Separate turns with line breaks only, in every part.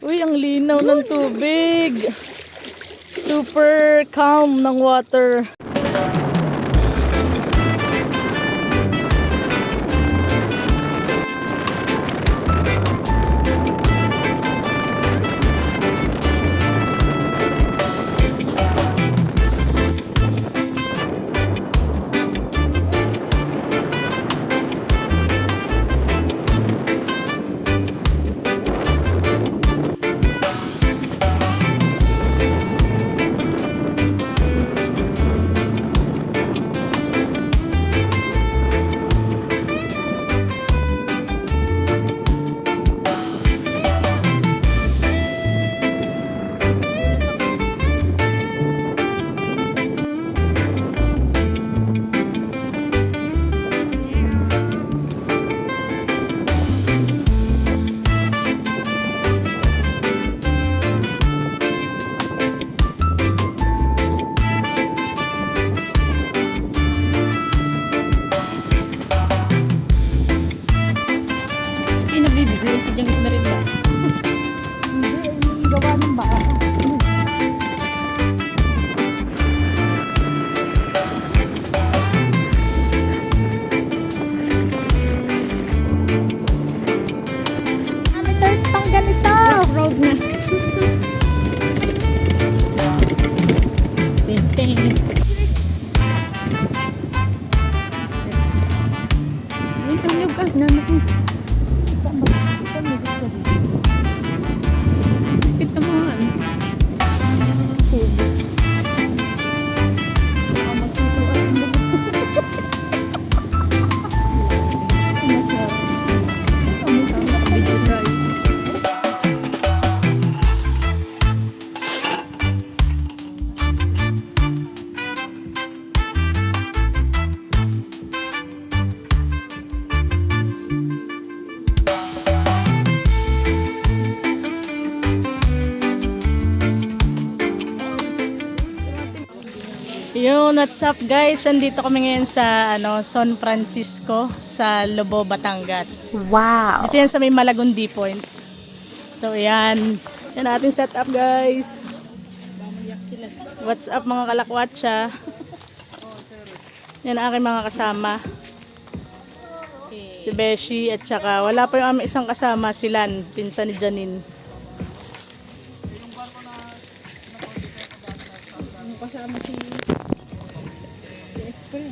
Uy, ang linaw ng tubig. Super calm ng water. Pinabibigay sa diyang na rin ba? Hindi, yung gawa ng baa. Amateurs pang ganito! Proud na. Same. Ay, tulog ka. Nanak. Kita mo nga. Yun, what's up guys? Andito kami ngayon sa San Francisco sa Lobo, Batangas.
Wow!
Ito yan sa may Malagundi Point. So yan. Yan ating setup guys. What's up mga kalakwatsa? Yan aking mga kasama. Si Beshi at saka wala pa yung aming isang kasama, si Lan, pinsan ni Janine. Kasama si Esper.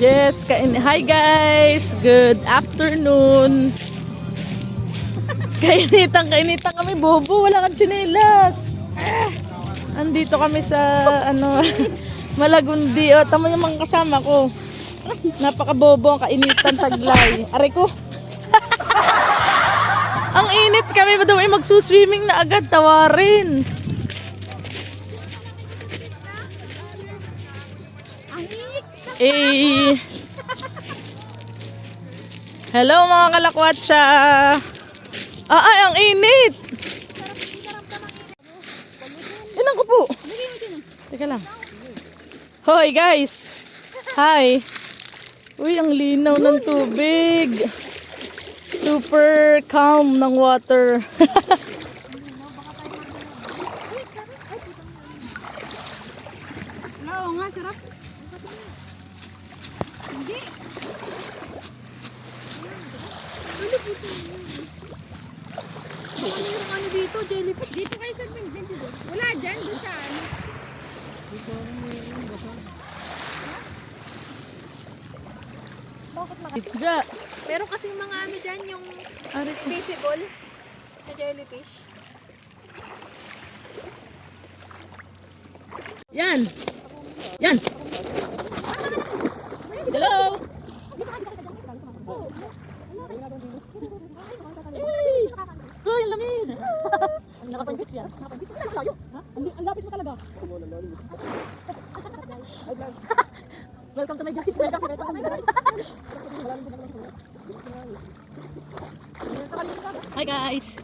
Yes, hi guys. Good afternoon. Kainitan kami, bobo, wala kang tsinelas. Andito kami sa Malagundi. O, tamo yung mga kasama ko. Napaka-bobo ang kainitan, taglay. Aray ko. Ang init, kami ba daw ay magsuswimming na agad, tawarin. Hello mga kalakwatsa. Ay, ang init. Ilan ko po? Teka lang. Hoy guys. Hi. Uy, ang linaw ng tubig. Super calm ng water.
Oo nga, sarap. Hindi. Ano dito, jellyfish? Dito kayo sa Bindi. Wala dyan, doon sa ano. Bakit
Itga.
Pero kasi mga ano dyan, yung visible na jellyfish.
Yan. Yan. Hello. Uy, ang lamig. Nakapanchik siya. Ang lapit mo talaga. Welcome to my guys. Welcome to my guys. Hi guys!